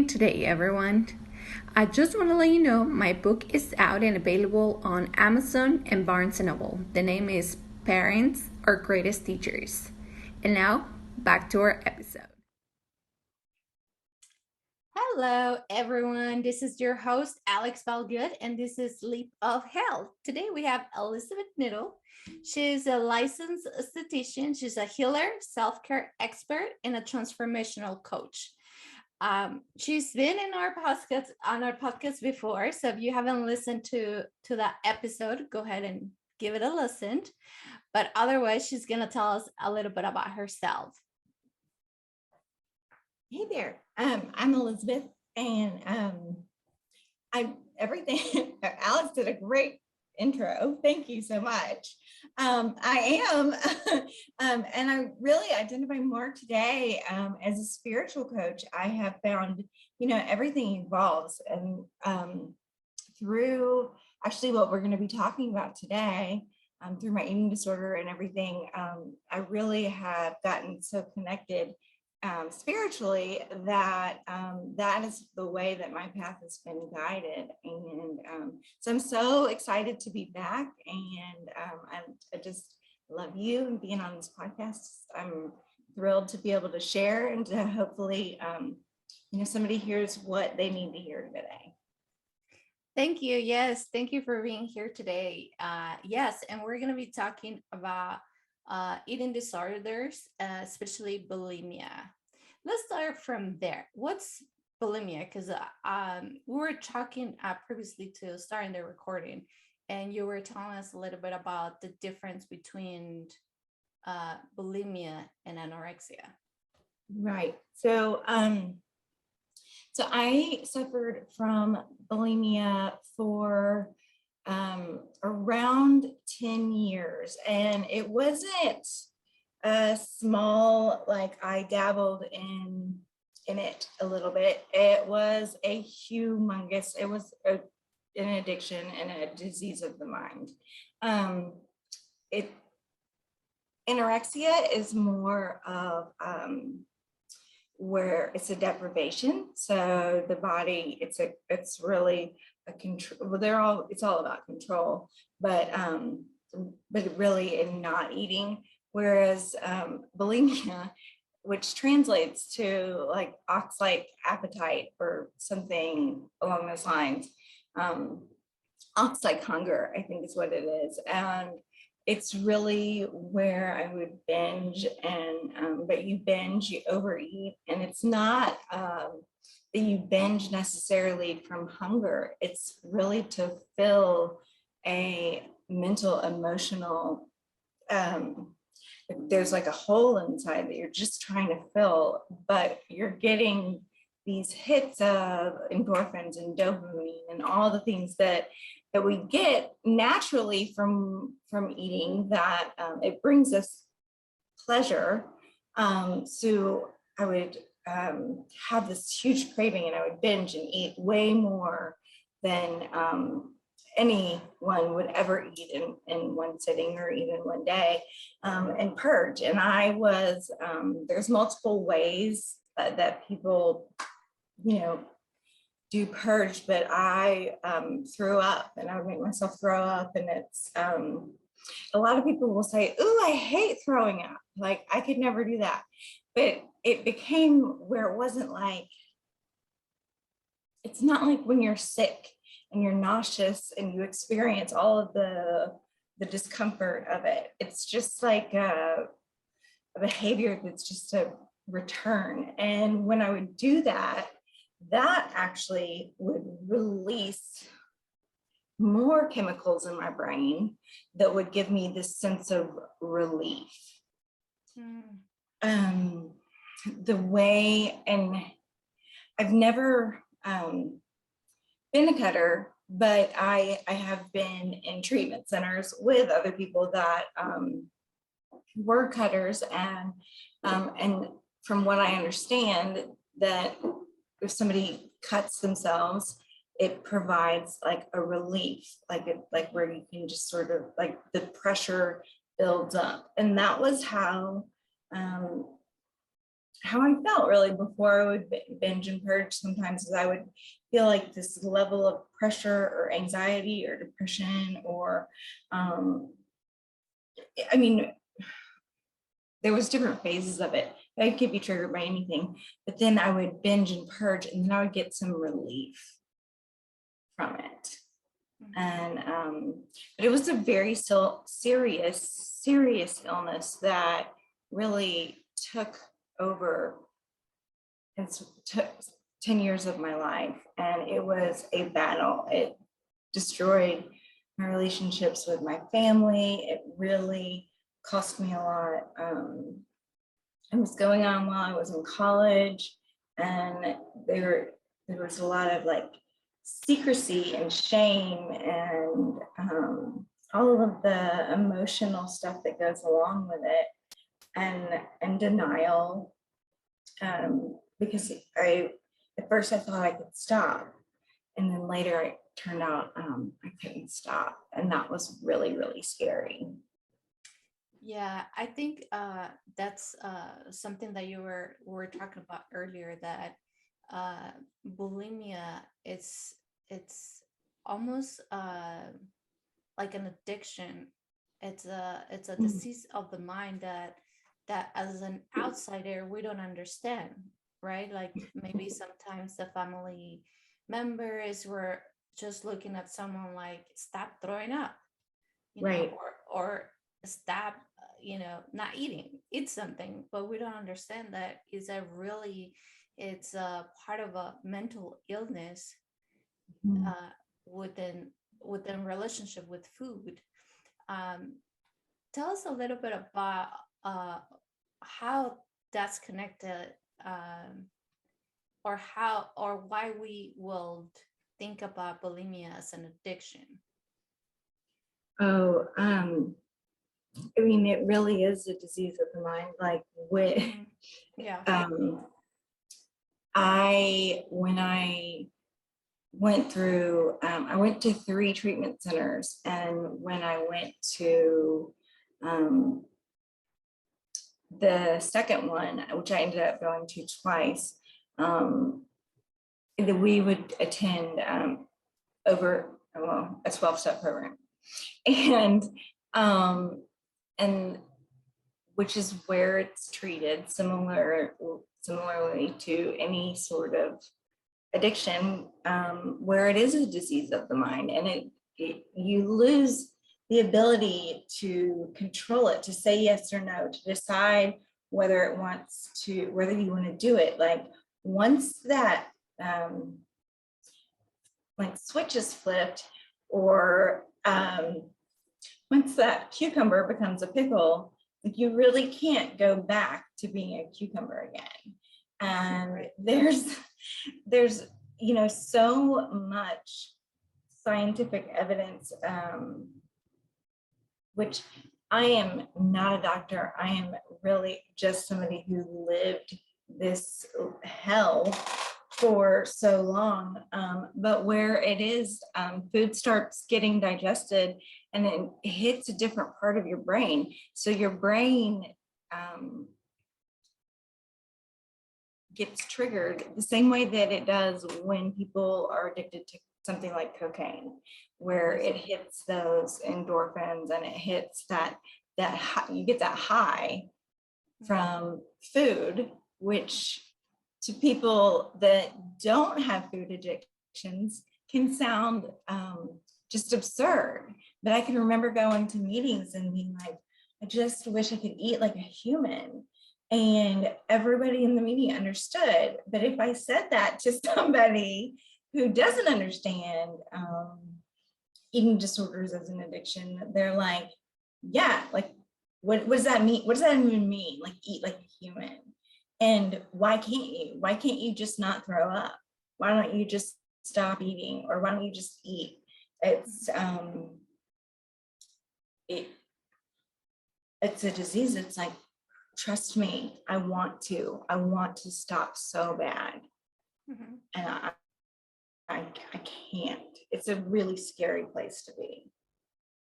doing today, everyone? I just want to let you know my book is out and available on Amazon and Barnes& Noble. The name is Parents Are Greatest Teachers. And now, back to our episode. Hello, everyone. This is your host, Alex Valgood, and this is Leap of Health. Today we have Elizabeth Knittel. She's a licensed esthetician. She's a healer, self-care expert, and a transformational coach. She's been in our podcast before, so if you haven't listened to that episode, go ahead and give it a listen. But otherwise, she's gonna tell us a little bit about herself. Hey there, I'm Elizabeth, and I'm everything. Alex did a great intro. Thank you so much. I am, and I really identify more today as a spiritual coach. I have found, everything evolves, and through actually what we're going to be talking about today, through my eating disorder and everything, I really have gotten so connected spiritually that that is the way that my path has been guided. And so I'm so excited to be back, and I just love you and being on this podcast. I'm thrilled to be able to share and to hopefully somebody hears what they need to hear today. Thank you. Yes, thank you for being here today. Yes, and we're going to be talking about eating disorders, especially bulimia. Let's start from there. What's bulimia? Because we were talking previously to starting the recording, and you were telling us a little bit about the difference between bulimia and anorexia. Right. So I suffered from bulimia for around 10 years, and it wasn't a small, like I dabbled in it a little bit. It was a humongous, it was an addiction and a disease of the mind. Anorexia is more of where it's a deprivation. So the body, it's really a control. Well, it's all about control, but really in not eating. Whereas bulimia, which translates to like ox-like appetite or something along those lines, ox-like hunger, I think is what it is. And it's really where I would binge, and but you binge, you overeat, and it's not that you binge necessarily from hunger. It's really to fill a mental, emotional, there's like a hole inside that you're just trying to fill, but you're getting these hits of endorphins and dopamine and all the things that we get naturally from eating, that it brings us pleasure. So I would have this huge craving, and I would binge and eat way more than anyone would ever eat in one sitting or even one day, and purge. And I was, there's multiple ways that people, do purge, but I threw up, and I would make myself throw up. And it's, a lot of people will say, "Ooh, I hate throwing up. Like I could never do that." But it became where it wasn't like, it's not like when you're sick and you're nauseous and you experience all of the discomfort of it. It's just like a behavior that's just a return. And when I would do that, that actually would release more chemicals in my brain that would give me this sense of relief. The way, and I've never been a cutter, but I have been in treatment centers with other people that were cutters, and from what I understand, that if somebody cuts themselves, it provides like a relief, like where you can just sort of like the pressure builds up. And that was how how I felt really before I would binge and purge. Sometimes I would feel like this level of pressure or anxiety or depression or, I mean, there was different phases of it. I could be triggered by anything, but then I would binge and purge, and then I would get some relief from it. And but it was a very serious illness that really took over and took 10 years of my life, and it was a battle. It destroyed my relationships with my family. It really cost me a lot. It was going on while I was in college, and there was a lot of like secrecy and shame and all of the emotional stuff that goes along with it, and denial, because at first I thought I could stop, and then later it turned out I couldn't stop, and that was really, really scary. Yeah, I think that's something that were talking about earlier, that bulimia, it's almost like an addiction. It's a disease of the mind that as an outsider we don't understand, right? Like maybe sometimes the family members were just looking at someone like, stop throwing up, Right. or stop, not eating, eat something. But we don't understand that is a really, it's a part of a mental illness, Mhm. uh, within relationship with food. um, Tell us a little bit about uh, how that's connected, um, or how or why we will think about bulimia as an addiction. Oh, I mean, it really is a disease of the mind. Like with, Yeah. um, when I I went to 3 treatment centers, and when I went to um, the second one, which I ended up going to twice, um, that we would attend over, well, a 12-step program, and um, and which is where it's treated similarly to any sort of addiction, where it is a disease of the mind, and you lose the ability to control it, to say yes or no, to decide whether you want to do it. Like once that like switch is flipped, or once that cucumber becomes a pickle, you really can't go back to being a cucumber again. And Right. there's so much scientific evidence, which I am not a doctor. I am really just somebody who lived this hell for so long, but where it is, food starts getting digested and then it hits a different part of your brain. So your brain gets triggered the same way that it does when people are addicted to something like cocaine, where it hits those endorphins and it hits that you get that high from food, which to people that don't have food addictions can sound just absurd. But I can remember going to meetings and being like, I just wish I could eat like a human. And everybody in the meeting understood. But if I said that to somebody who doesn't understand eating disorders as an addiction, they're like, yeah, like, what does that mean? What does that even mean? Like, eat like a human? And why can't you? Why can't you just not throw up? Why don't you just stop eating? Or why don't you just eat? It's it's a disease. It's like, trust me, I want to stop so bad. And I can't. It's a really scary place to be.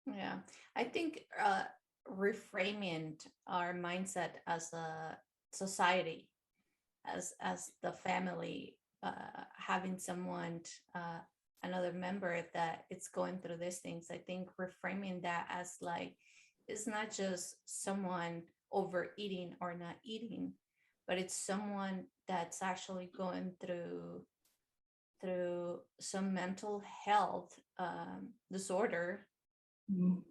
Yeah, I think reframing our mindset as a society, as the family, having someone, another member that it's going through these things. I think reframing that as like, it's not just someone overeating or not eating, but it's someone that's actually going through some mental health disorder, Mhm.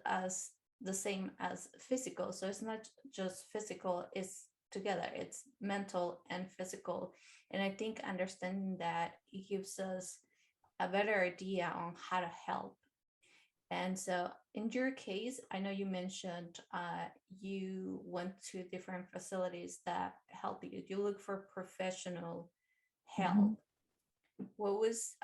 as the same as physical. So it's not just physical, it's together, it's mental and physical. And I think understanding that, it gives us a better idea on how to help. And so in your case, I know you mentioned you went to different facilities that help you. You look for professional help. Mhm. What was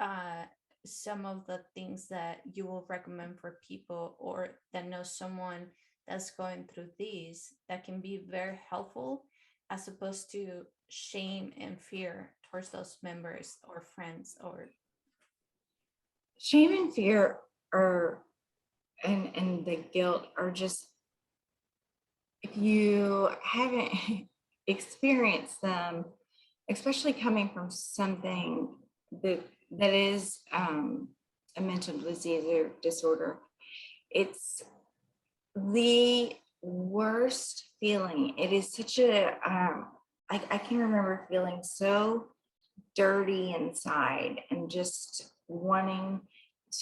some of the things that you will recommend for people, or that know someone that's going through these, that can be very helpful, as opposed to shame and fear towards those members or friends? Or Shame and fear are, and the guilt are just, if you haven't experienced them, especially coming from something that is a mental disease or disorder, it's the worst feeling. It is such a I can remember feeling so dirty inside and just wanting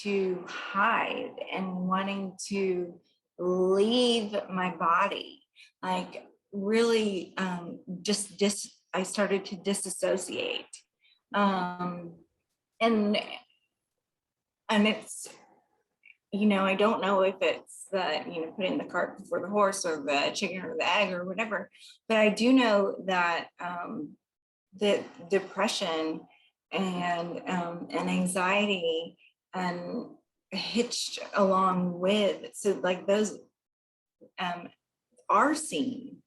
to hide and wanting to leave my body, like really I started to disassociate. um and it's, I don't know if it's the, putting the cart before the horse or the chicken or the egg or whatever, but I do know that that depression and anxiety and hitched along with, so like those um, are seen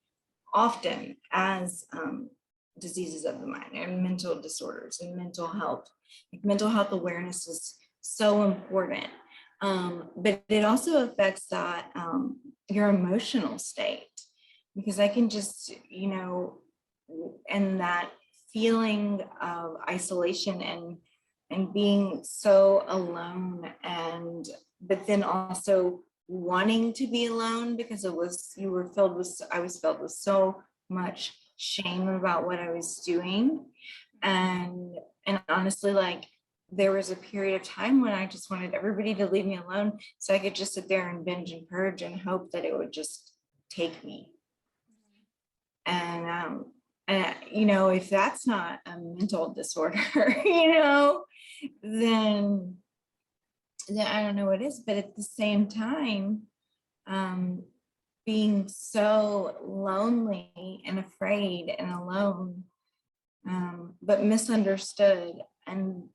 often as diseases of the mind and mental disorders and mental health. Like mental health awareness is so important, but it also affects that your emotional state, because I can just, and that feeling of isolation and being so alone, and but then also wanting to be alone because I was filled with so much shame about what I was doing. And honestly, like, there was a period of time when I just wanted everybody to leave me alone so I could just sit there and binge and purge and hope that it would just take me. And if that's not a mental disorder, then I don't know what is. But at the same time, um, being so lonely and afraid and alone, but misunderstood. And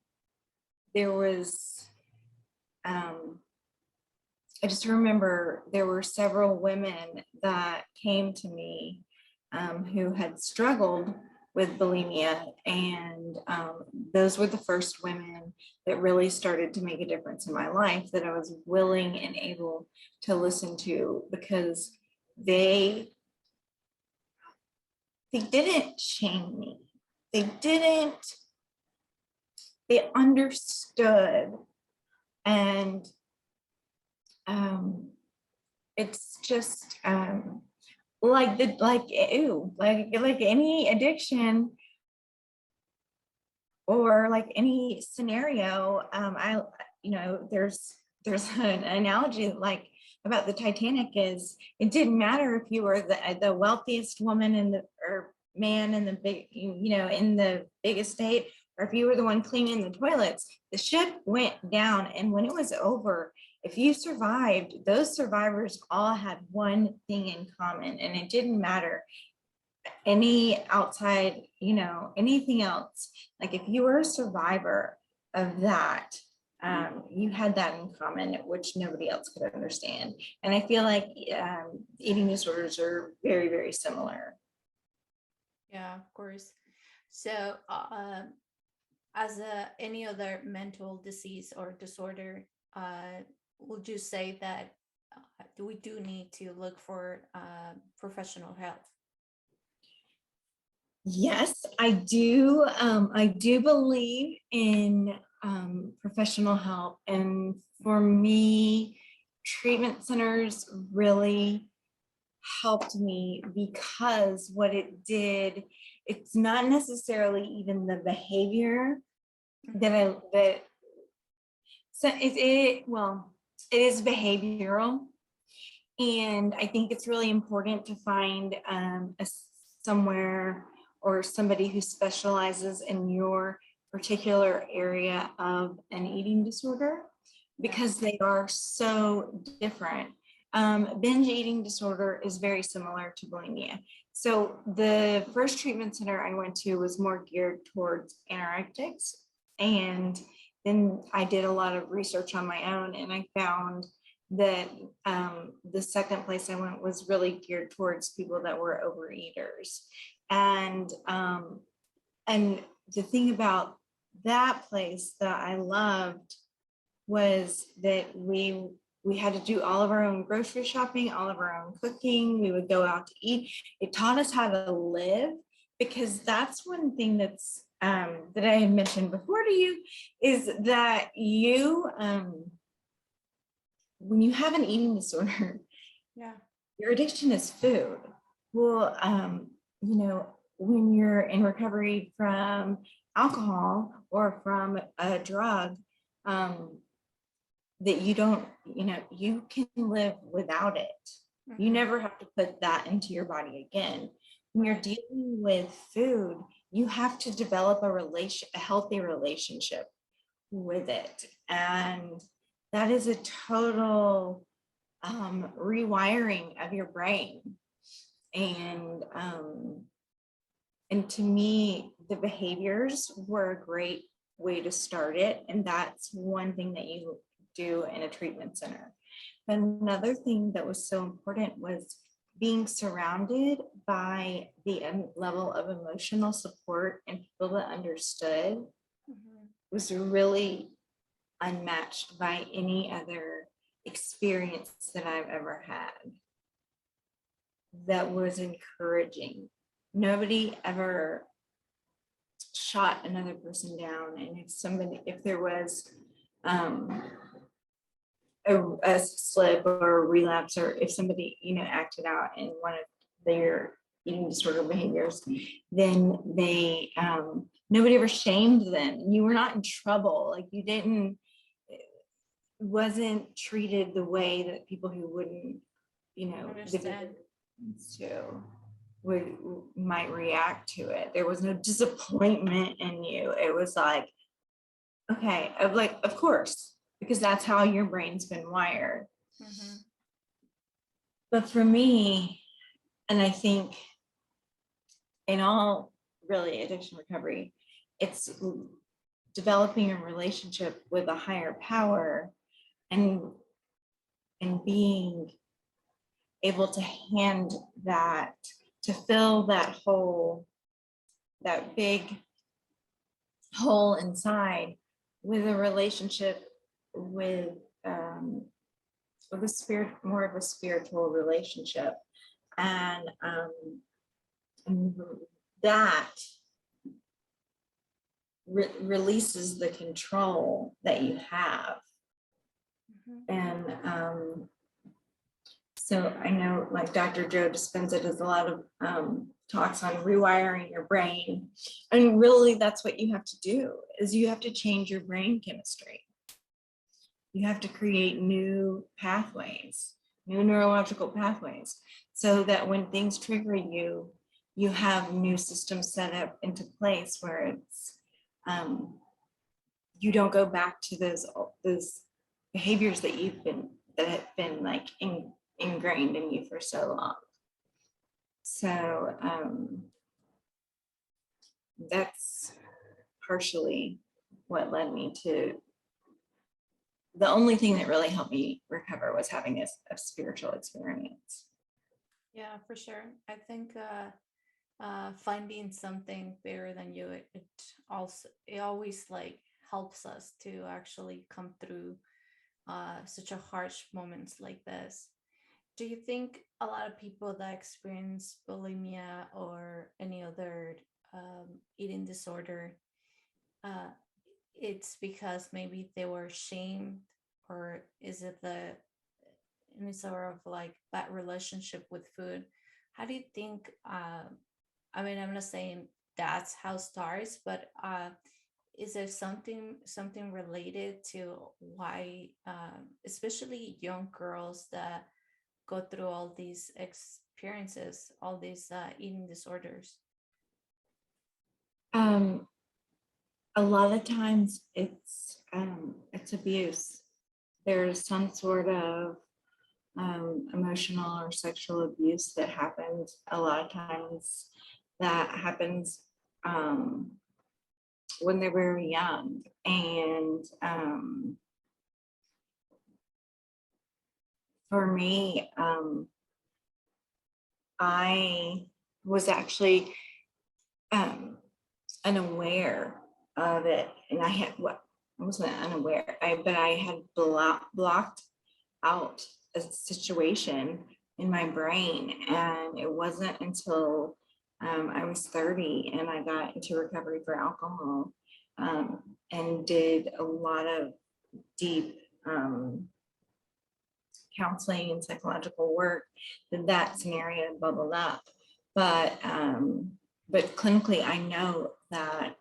there was, I just remember there were several women that came to me who had struggled with bulimia. And those were the first women that really started to make a difference in my life, that I was willing and able to listen to, because they didn't shame me. They understood. And it's just like any addiction or like any scenario. There's an analogy like about the Titanic is, it didn't matter if you were the wealthiest woman in the or man in the big, in the big estate, or if you were the one cleaning the toilets. The ship went down, and when it was over, if you survived, those survivors all had one thing in common, and it didn't matter any outside, anything else. Like, if you were a survivor of that, you had that in common, which nobody else could understand. And I feel like eating disorders are very, very similar. yeah, of course. So as any other mental disease or disorder, would you say that we do need to look for professional help? Yes, I do. I do believe in professional help. And for me, treatment centers really helped me because what it did, it's not necessarily even the behavior that so well, it is behavioral. And I think it's really important to find somewhere or somebody who specializes in your particular area of an eating disorder, because they are so different. Binge eating disorder is very similar to bulimia. So the first treatment center I went to was more geared towards anorectics. And then I did a lot of research on my own, and I found that the second place I went was really geared towards people that were overeaters. And the thing about that place that I loved was that we had to do all of our own grocery shopping, all of our own cooking. We would go out to eat. It taught us how to live, because that's one thing that's that I had mentioned before to you, is that you when you have an eating disorder, your addiction is food. Well, when you're in recovery from alcohol or from a drug, that you don't, you can live without it. You never have to put that into your body again. When you're dealing with food, you have to develop a healthy relationship with it. And that is a total rewiring of your brain. And to me, the behaviors were a great way to start it. And that's one thing that you do in a treatment center. But another thing that was so important was being surrounded by the level of emotional support and people that understood was really unmatched by any other experience that I've ever had. That was encouraging. Nobody ever shot another person down. And if there was a slip or a relapse, or if somebody, acted out in one of their eating disorder behaviors, then they, nobody ever shamed them. You were not in trouble. Like, you didn't, wasn't treated the way that people who wouldn't, might react to it. There was no disappointment in you. It was like, okay, of course, because that's how your brain's been wired. But for me, and I think in all really addiction recovery, it's developing a relationship with a higher power, and being able to hand that, to fill that hole, that big hole inside, with a relationship with a spirit, more of a spiritual relationship. And that releases the control that you have. And so I know, like, Dr. Joe Dispenza does a lot of talks on rewiring your brain. And really, that's what you have to do, is you have to change your brain chemistry. You have to create new pathways, new neurological pathways, so that when things trigger you, you have new systems set up into place where it's, you don't go back to those behaviors that have been like ingrained in you for so long. So that's partially what led me to, the only thing that really helped me recover was having a spiritual experience. Yeah, for sure. I think finding something bigger than you, it always like helps us to actually come through such a harsh moments like this. Do you think a lot of people that experience bulimia or any other eating disorder, uh, it's because maybe they were shamed, or is it the any sort of like bad relationship with food? How do you think? I mean, I'm not saying that's how it starts, but is there something related to why, especially young girls that go through all these experiences, all these eating disorders? Um, a lot of times it's abuse. There's some sort of emotional or sexual abuse that happens. A lot of times that happens um, when they're very young. And for me, I was actually unaware of it, and I wasn't unaware, but I had blocked out a situation in my brain, and it wasn't until I was 30 and I got into recovery for alcohol, and did a lot of deep counseling and psychological work, that scenario bubbled up. But clinically, I know that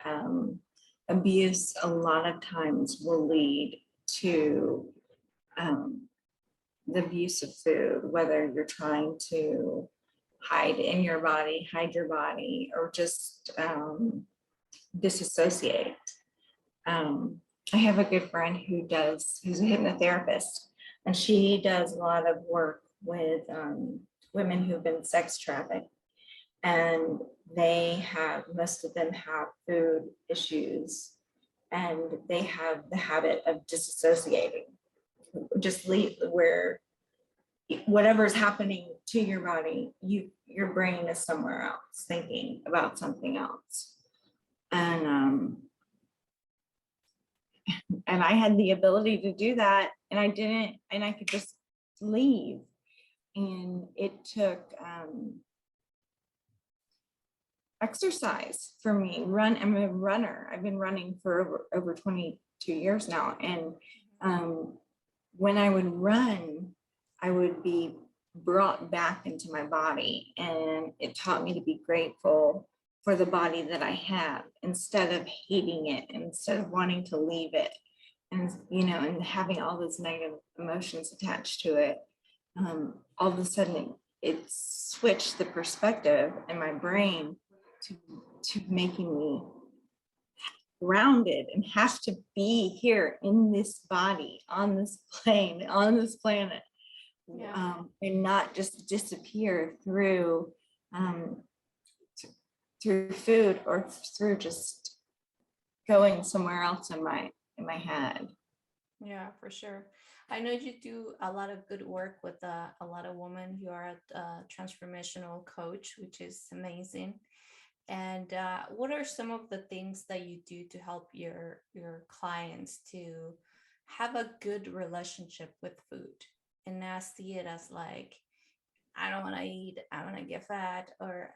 abuse a lot of times will lead to the abuse of food, whether you're trying to hide your body, or just disassociate. I have a good friend who's a hypnotherapist, and she does a lot of work with women who've been sex trafficked, and most of them have food issues, and they have the habit of disassociating, just leave where whatever's happening to your body, your brain is somewhere else thinking about something else. And I had the ability to do that, and I didn't, and I could just leave. And it took exercise for me. I'm a runner. I've been running for over 22 years now. And when I would run, I would be brought back into my body, and it taught me to be grateful for the body that I have, instead of hating it, instead of wanting to leave it, and and having all those negative emotions attached to it. All of a sudden it switched the perspective in my brain to making me grounded and have to be here in this body, on this plane, on this planet. Yeah. And not just disappear through food, or through just going somewhere else in my head. Yeah, for sure. I know you do a lot of good work with a lot of women. You are a transformational coach, which is amazing. And what are some of the things that you do to help your clients to have a good relationship with food and not see it as like, I don't want to eat, I want to get fat, or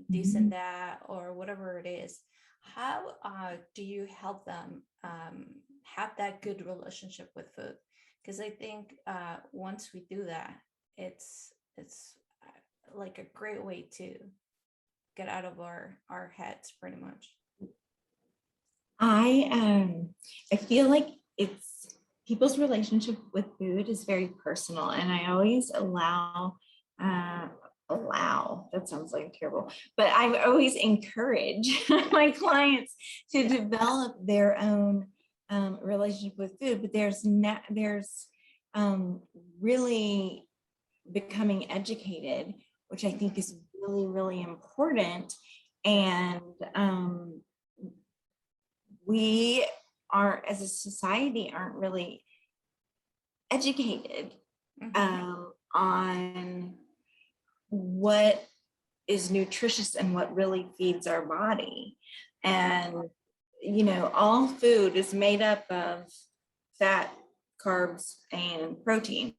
this and that, or whatever it is? How do you help them have that good relationship with food? Because I think once we do that, it's like a great way to get out of our heads, pretty much. I feel like it's people's relationship with food is very personal, and I always allow, that sounds like terrible, but I always encourage my clients to develop their own relationship with food. But there's really becoming educated, which I think is really, really important. And we are, as a society, aren't really educated on what is nutritious and what really feeds our body. And all food is made up of fat, carbs, and protein,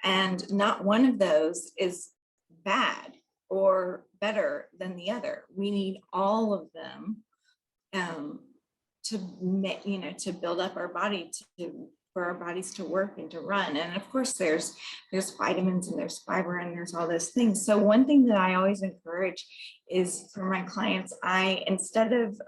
and not one of those is bad. or better than the other. We need all of them um, to build up our body, for our bodies to work and to run. And of course, there's vitamins and there's fiber and there's all those things. So one thing that I always encourage is for my clients, instead of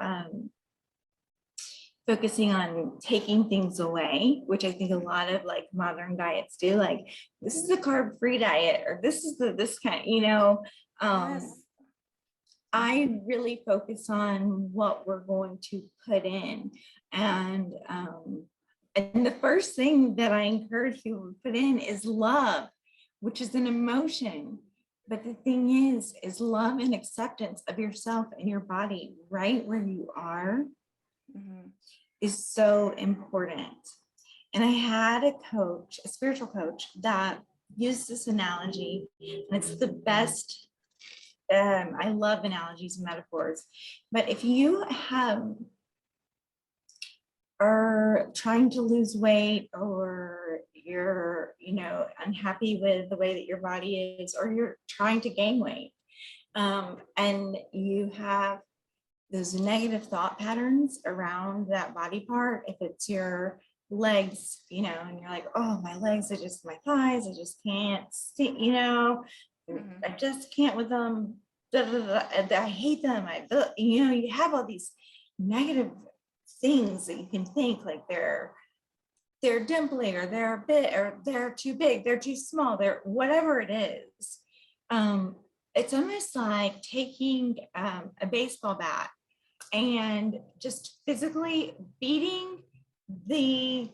focusing on taking things away, which I think a lot of like modern diets do, like this is the carb-free diet, or this is this kind, Yes. I really focus on what we're going to put in. And the first thing that I encourage people to put in is love, which is an emotion. But the thing is love and acceptance of yourself and your body right where you are is so important. And I had a coach, a spiritual coach, that used this analogy, and it's the best. I love analogies and metaphors, but if you are trying to lose weight, or you're, unhappy with the way that your body is, or you're trying to gain weight, and you have those negative thought patterns around that body part, if it's your legs, and you're like, oh, my legs are just my thighs, I just can't see, I just can't with them. I hate them. You have all these negative things that you can think, like they're dimply, or they're a bit, or they're too big, they're too small, they're whatever it is. It's almost like taking a baseball bat and just physically beating the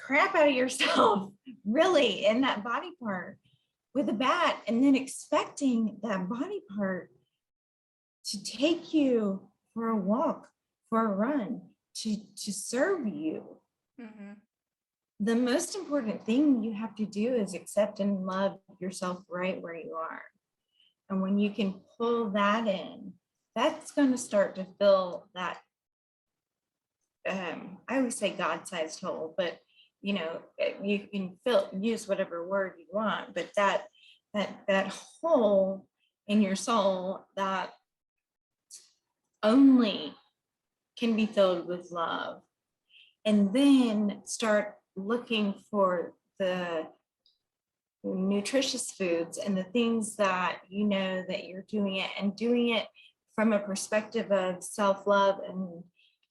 crap out of yourself, really, in that body part with a bat, and then expecting that body part to take you for a walk, for a run, to serve you. The most important thing you have to do is accept and love yourself right where you are. And when you can pull that in, that's going to start to fill that, I always say God-sized hole, but you can use whatever word you want, but that hole in your soul that only can be filled with love. And then start looking for the nutritious foods and the things that that you're doing it, and doing it from a perspective of self-love and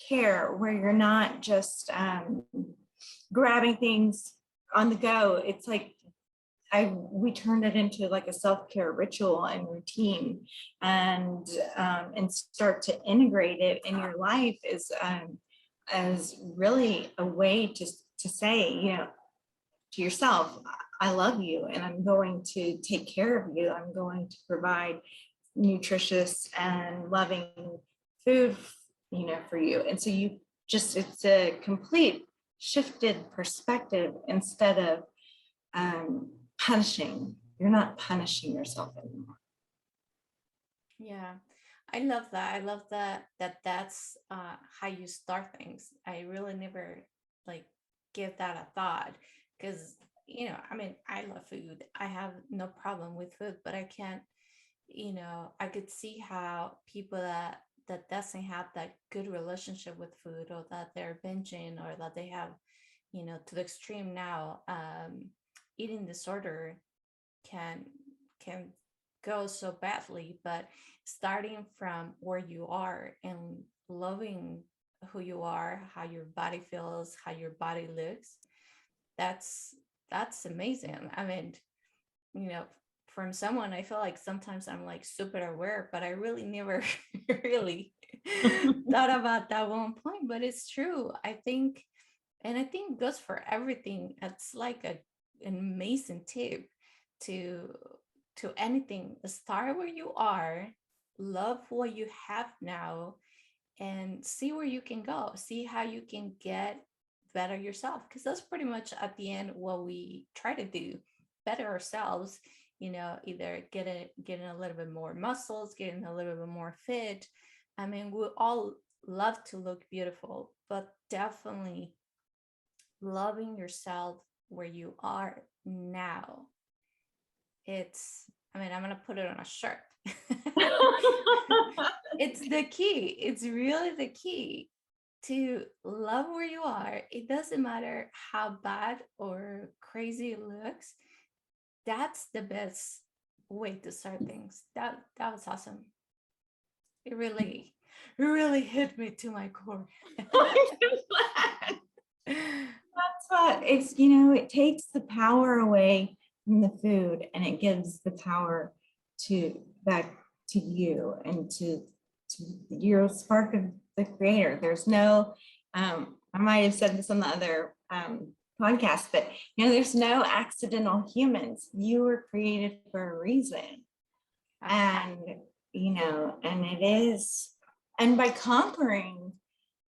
care, where you're not just grabbing things on the go. It's like we turned it into like a self-care ritual and routine, and start to integrate it in your life as really a way to say, to yourself, I love you, and I'm going to take care of you. I'm going to provide nutritious and loving food, for you. And so it's a complete shifted perspective. Instead of punishing, you're not punishing yourself anymore. Yeah, I love that. I love that's how you start things. I really never like give that a thought, because I love food. I have no problem with food, but I can't, I could see how people that doesn't have that good relationship with food, or that they're binging, or that they have, to the extreme now, eating disorder can can go so badly. But starting from where you are and loving who you are, how your body feels, how your body looks, that's amazing. I mean, you know, from someone, I feel like sometimes I'm like super aware, but I really never really thought about that one point. But it's true. I think, and I think it goes for everything. It's like an amazing tip to anything. Start where you are, love what you have now, and see where you can go. See how you can get better yourself, because that's pretty much at the end what we try to do: better ourselves. Either getting a little bit more muscles, getting a little bit more fit. I mean, we all love to look beautiful, but definitely loving yourself where you are now. It's I mean, I'm gonna put it on a shirt. It's the key. It's really the key to love where you are. It doesn't matter how bad or crazy it looks. That's the best way to start things. That was awesome. It really hit me to my core. That's what it's, it takes the power away from the food and it gives the power back to you and to your spark of the creator. There's no, I might have said this on the other podcast, but there's no accidental humans. You were created for a reason. And, and it is, and by conquering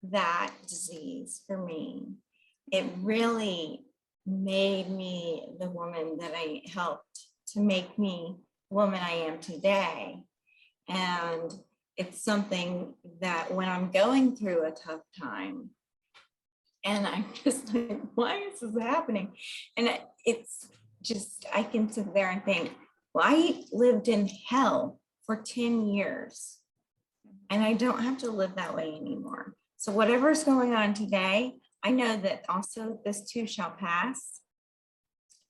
that disease for me, it really made me the woman that I helped to make me the woman I am today. And it's something that when I'm going through a tough time and I'm just like, why is this happening? And it's just, I can sit there and think, well, I lived in hell for 10 years and I don't have to live that way anymore. So whatever's going on today, I know that also this too shall pass.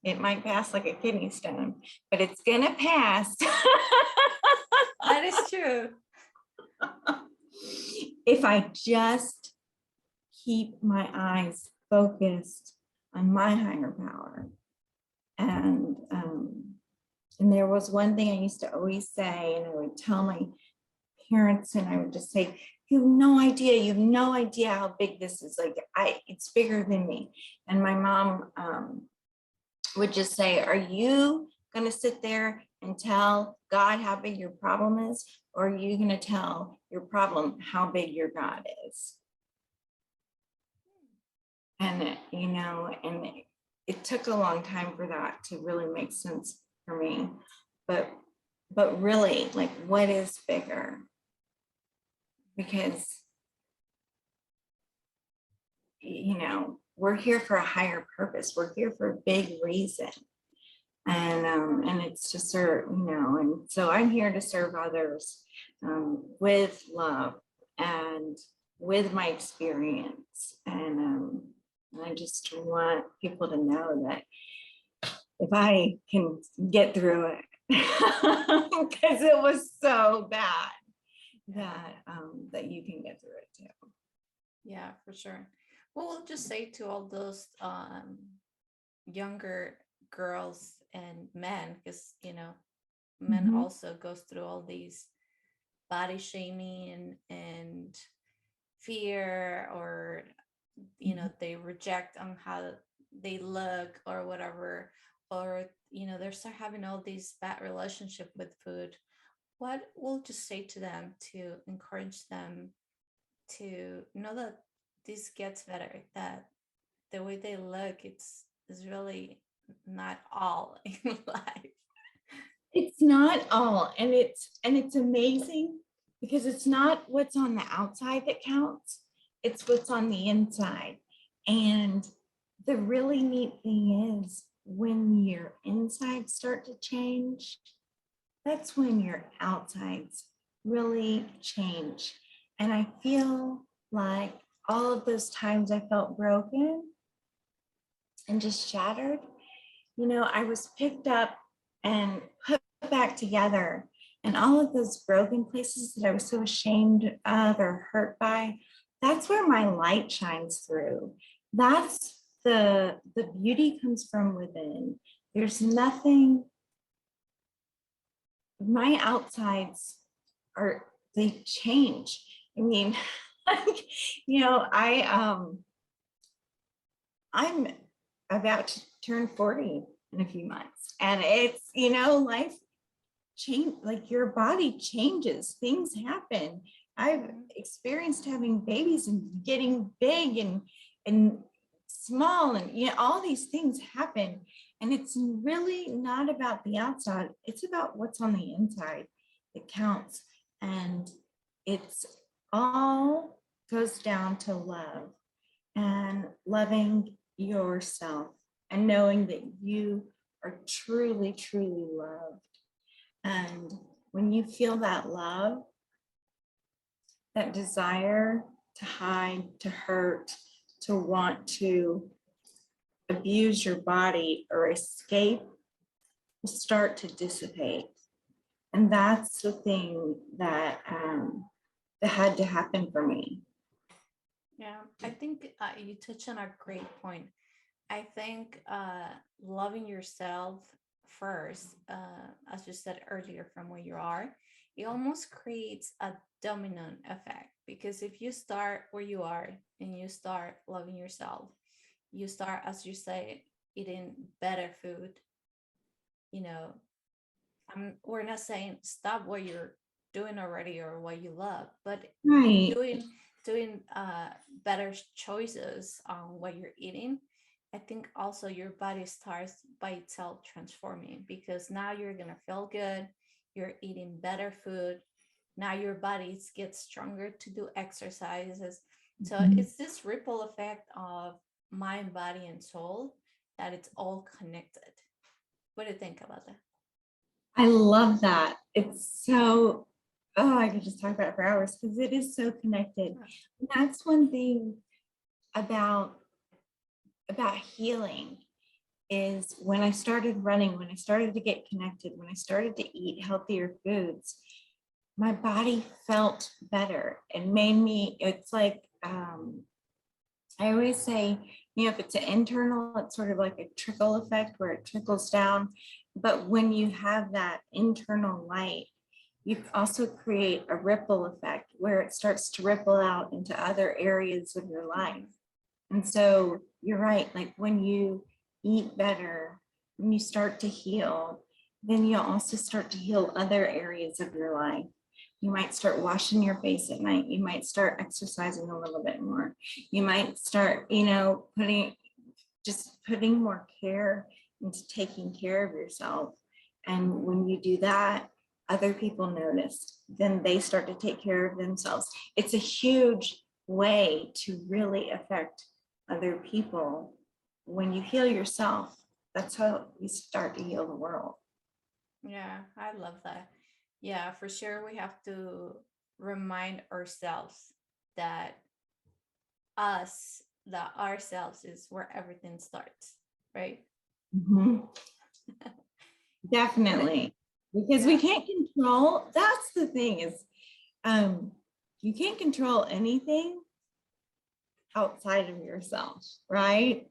It might pass like a kidney stone, but it's gonna pass. That is true. If I just keep my eyes focused on my higher power. And there was one thing I used to always say, and I would tell my parents, and I would just say, you have no idea how big this is. Like, it's bigger than me. And my mom would just say, are you gonna sit there and tell God how big your problem is? Or are you gonna tell your problem how big your God is? And, and it took a long time for that to really make sense for me. But really, like, what is bigger? Because, we're here for a higher purpose. We're here for a big reason. And it's to serve, and so I'm here to serve others with love and with my experience. And I just want people to know that if I can get through it, because it was so bad, that you can get through it too. Yeah, for sure. Well, we'll just say to all those younger girls and men, because men also goes through all these body shaming and fear, or they reject on how they look or whatever, or they start having all these bad relationship with food. What we'll just say to them to encourage them to know that this gets better, that the way they look is really not all in life. It's not all, and it's amazing because it's not what's on the outside that counts, it's what's on the inside. And the really neat thing is when your insides start to change, that's when your outsides really change. And I feel like all of those times I felt broken and just shattered, I was picked up and put back together. And all of those broken places that I was so ashamed of or hurt by, that's where my light shines through. That's the beauty comes from within. There's nothing, my outsides they change. I mean, I'm about to turn 40 in a few months, and it's, life change, like your body changes, things happen. I've experienced having babies and getting big and small, and all these things happen. And it's really not about the outside, it's about what's on the inside that counts. And it's all goes down to love and loving yourself and knowing that you are truly, truly loved. And when you feel that love, that desire to hide, to hurt, to want to abuse your body or escape will start to dissipate. And that's the thing that that had to happen for me. Yeah, I think you touch on a great point. I think loving yourself first, as you said earlier, from where you are, it almost creates a domino effect. Because if you start where you are and you start loving yourself, you start, as you say, eating better food. You know, we're not saying stop what you're doing already or what you love, but Right. doing better choices on what you're eating. I think also your body starts by itself transforming, because now you're gonna feel good, you're eating better food, now your body gets stronger to do exercises. So Mhm. it's this ripple effect of mind, body, and soul, that it's all connected. What do you think about that? I love that. It's so, oh, I could just talk about it for hours because it is so connected. That's one thing about healing is when I started running, when I started to get connected, when I started to eat healthier foods, my body felt better and made me, it's like, I always say, if it's an internal, it's sort of like a trickle effect where it trickles down. But when you have that internal light, you also create a ripple effect where it starts to ripple out into other areas of your life. And so you're right, like when you eat better, when you start to heal, then you'll also start to heal other areas of your life. You might start washing your face at night. You might start exercising a little bit more. You might start, putting more care into taking care of yourself. And when you do that, other people notice, then they start to take care of themselves. It's a huge way to really affect other people. When you heal yourself, that's how you start to heal the world. Yeah, I love that. Yeah, for sure. We have to remind ourselves that that ourselves is where everything starts, right? Mhm. But Definitely. Because we yeah, can't control, that's the thing is, um, you can't control anything outside of yourself, right?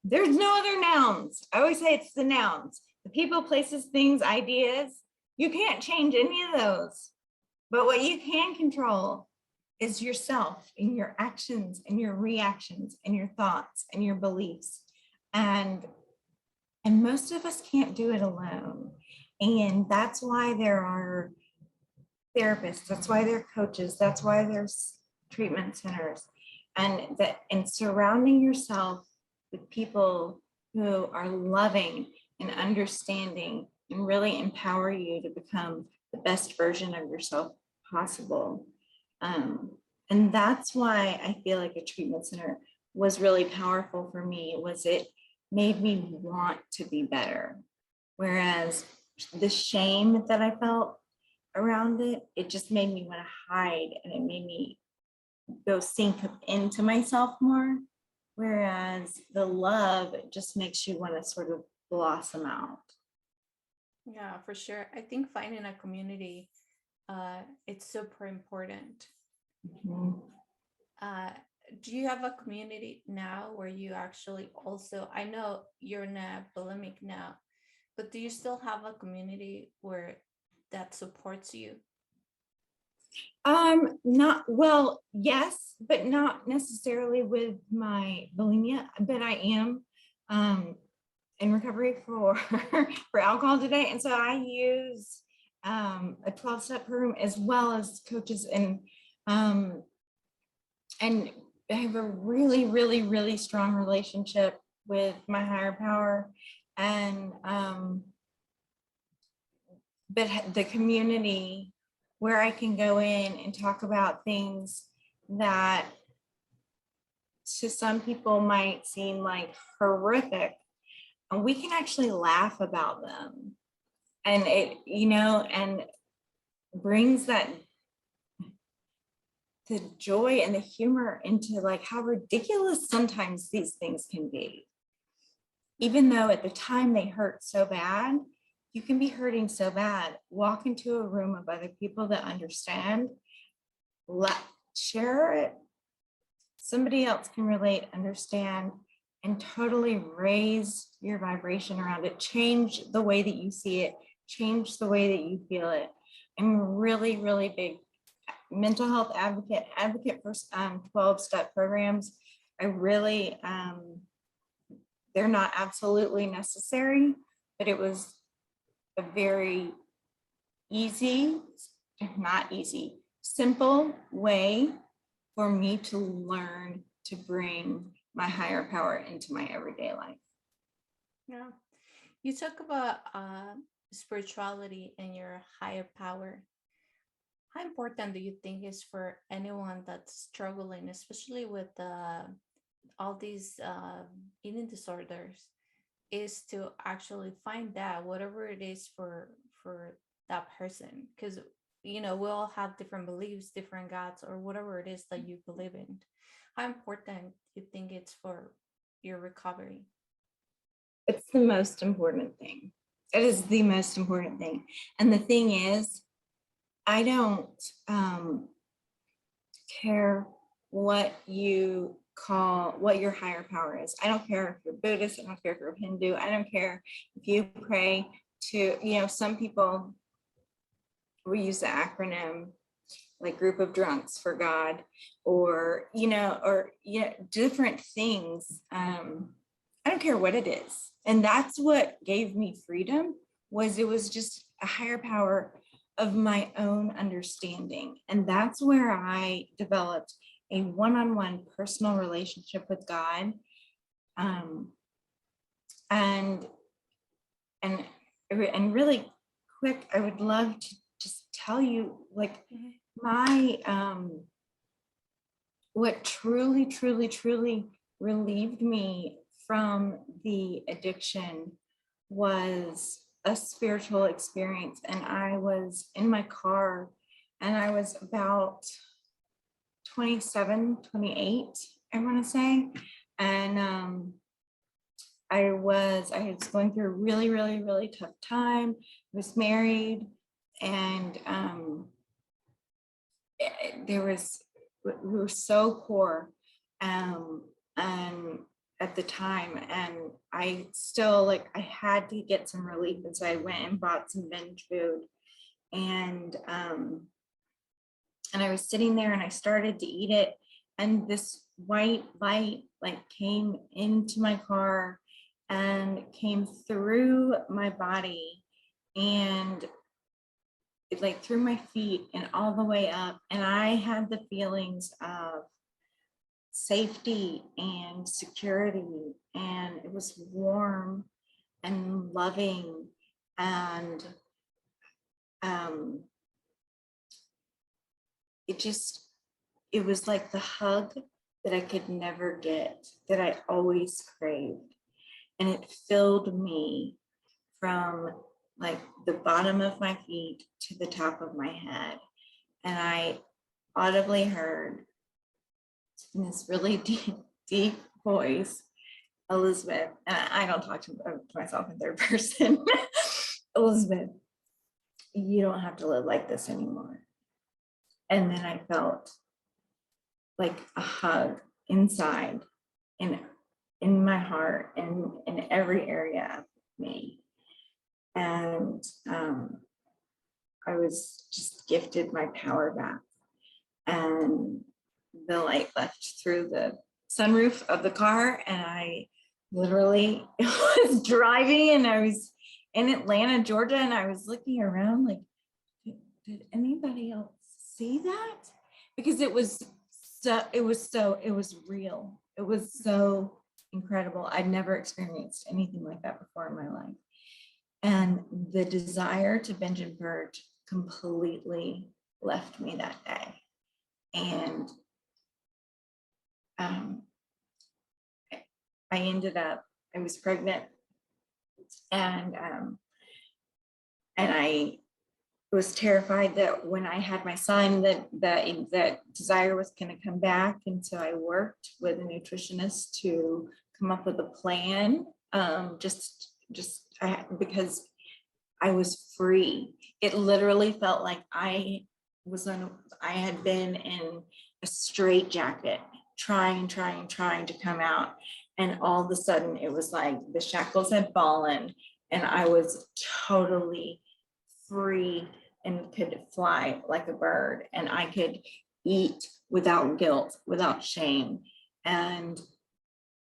There's no other nouns. I always say it's the nouns, the people, places, things, ideas. You can't change any of those. But what you can control is yourself and your actions and your reactions and your thoughts and your beliefs. And most of us can't do it alone. And that's why there are therapists, that's why there are coaches, that's why there's treatment centers. And surrounding yourself with people who are loving and understanding and really empower you to become the best version of yourself possible. Um, and that's why I feel like a treatment center was really powerful for me, was it made me want to be better. Whereas the shame that I felt around it, it just made me want to hide and it made me go sink into myself more. Whereas the love just makes you want to sort of blossom out. yeah, for sure. I think finding a community, it's super important. Mhm. Uh, do you have a community now where you actually also, I know you're not bulimic now, but do you still have a community where that supports you? Not well, yes, but not necessarily with my bulimia, but I am in recovery for for alcohol today. And so I use a 12-step program as well as coaches um and I have a really, really, really strong relationship with my higher power. And but the community where I can go in and talk about things that to some people might seem like horrific, and we can actually laugh about them. and it, and brings that the joy and the humor into like how ridiculous sometimes these things can be. Even though at the time they hurt so bad, you can be hurting so bad. Walk into a room of other people that understand, share it. Somebody else can relate, understand, and totally raise your vibration around it. Change the way that you see it, change the way that you feel it. I'm really, really big mental health advocate for 12-step programs. I really, they're not absolutely necessary, but it was a very easy, not easy, simple way for me to learn to bring my higher power into my everyday life. Yeah. You talk about spirituality and your higher power. How important do you think is for anyone that's struggling, especially with all these eating disorders, is to actually find that whatever it is for that person? Because we all have different beliefs, different gods, or whatever it is that you believe in. How important do you think it's for your recovery? It's the most important thing. It is the most important thing. And the thing is, I don't care what you call what your higher power is. I don't care if you're Buddhist, I don't care if you're Hindu, I don't care if you pray to, some people will use the acronym like group of drunks for God, or different things. I don't care what it is. And that's what gave me freedom, it was just a higher power of my own understanding. And that's where I developed a one-on-one personal relationship with God. And really quick, I would love to just tell you like my, what truly, truly, truly relieved me from the addiction was a spiritual experience. And I was in my car and I was about 27, 28, I want to say. And I was going through a really, really, really tough time. I was married, and we were so poor and at the time, and I still I had to get some relief, and so I went and bought some binge food, and I was sitting there and I started to eat it, and this white light came into my car and came through my body, and it through my feet and all the way up, and I had the feelings of safety and security, and it was warm and loving, and it was like the hug that I could never get, that I always craved, and it filled me from the bottom of my feet to the top of my head. And I audibly heard in this really deep voice, Elizabeth, and I don't talk to myself in third person, Elizabeth, you don't have to live like this anymore. And then I felt like a hug inside, in my heart, and in every area of me. And I was just gifted my power back, and the light left through the sunroof of the car, and I literally was driving, and I was in Atlanta, Georgia, and I was looking around did anybody else see that? Because it was real. It was so incredible. I'd never experienced anything like that before in my life. And the desire to binge and purge completely left me that day. And I was pregnant, and And I was terrified that when I had my son, that desire was going to come back. And so I worked with a nutritionist to come up with a plan. Because I was free. It literally felt like I had been in a straitjacket, trying to come out. And all of a sudden it was like the shackles had fallen and I was totally free and could fly like a bird, and I could eat without guilt, without shame. And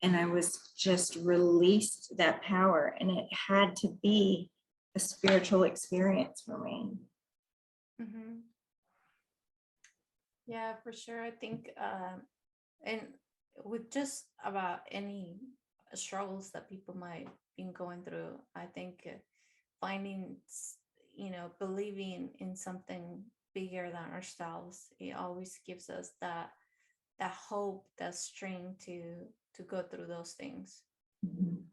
I was just released that power, and it had to be a spiritual experience for me. Mm-hmm. Yeah, for sure. I think, and with just about any struggles that people might be going through, I think finding, believing in something bigger than ourselves, it always gives us that hope, that strength to go through those things. Mhm.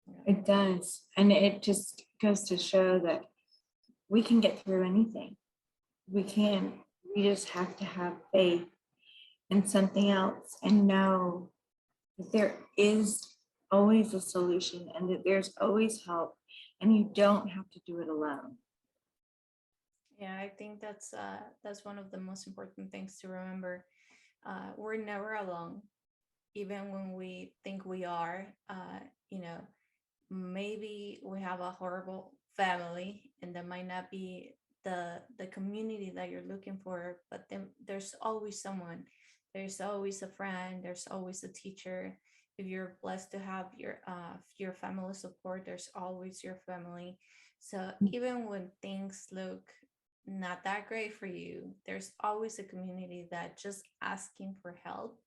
Yeah. It does. And it just goes to show that we can get through anything. We just have to have faith in something else and know that there is always a solution and that there's always help, and you don't have to do it alone. Yeah, I think that's one of the most important things to remember. We're never alone, even when we think we are. You know, maybe we have a horrible family, and that might not be the community that you're looking for. But then there's always someone. There's always a friend. There's always a teacher. If you're blessed to have your family support, there's always your family. So even when things look not that great for you, there's always a community that just asking for help,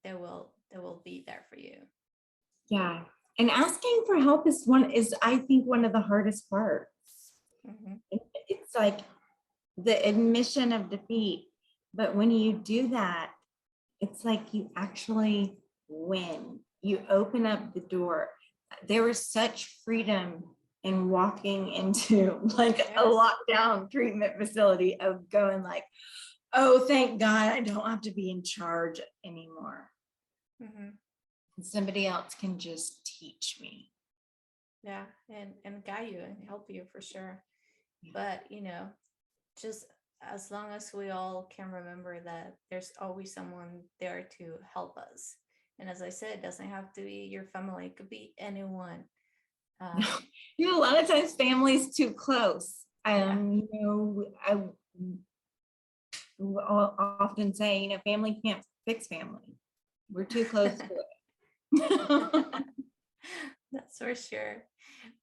they will be there for you. Yeah. And asking for help is I think one of the hardest parts. Mm-hmm. It's like the admission of defeat. But when you do that, it's like you actually win. You open up the door. There was such freedom in walking into like a lockdown treatment facility of going like, oh, thank God I don't have to be in charge anymore. Mm-hmm. Somebody else can just teach me. Yeah, and guide you and help you for sure. But just as long as we all can remember that there's always someone there to help us. And as I said, it doesn't have to be your family, it could be anyone. A lot of times family's too close. Yeah. I often say, family can't fix family. We're too close to it. That's for sure.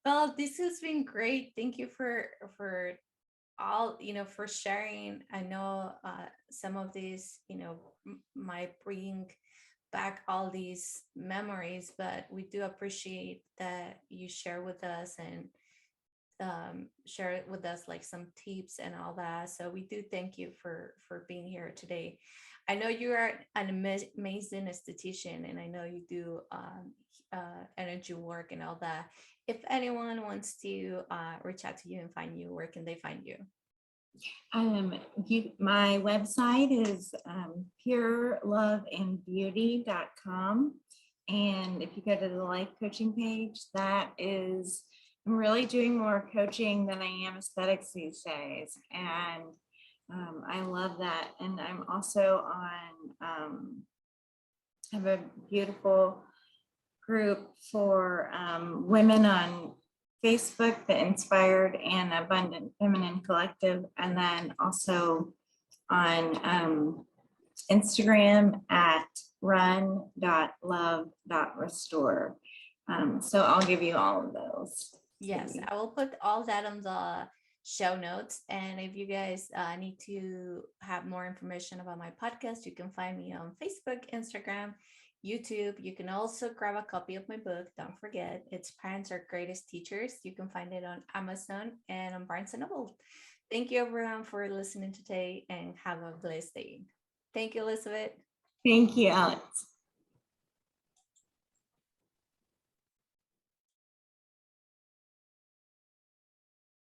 Well, this has been great. Thank you for all, for sharing. I know some of these, might bring back all these memories, but we do appreciate that you share with us and share with us like some tips and all that. So we do thank you for being here today. I know you are an amazing esthetician, and I know you do energy work and all that. If anyone wants to reach out to you and find you, where can they find you? My website is pureloveandbeauty.com. And if you go to the life coaching page, I'm really doing more coaching than I am aesthetics these days. And I love that. And I'm also on, I have a beautiful group for women on Facebook, the Inspired and Abundant Feminine Collective, and then also on Instagram at run.love.restore. So I'll give you all of those. Yes, I will put all that on the show notes. And if you guys need to have more information about my podcast, you can find me on Facebook, Instagram, YouTube. You can also grab a copy of my book. Don't forget, it's Parents Are Greatest Teachers. You can find it on Amazon and on Barnes & Noble. Thank you, everyone, for listening today, and have a blessed day. Thank you, Elizabeth. Thank you, Alex.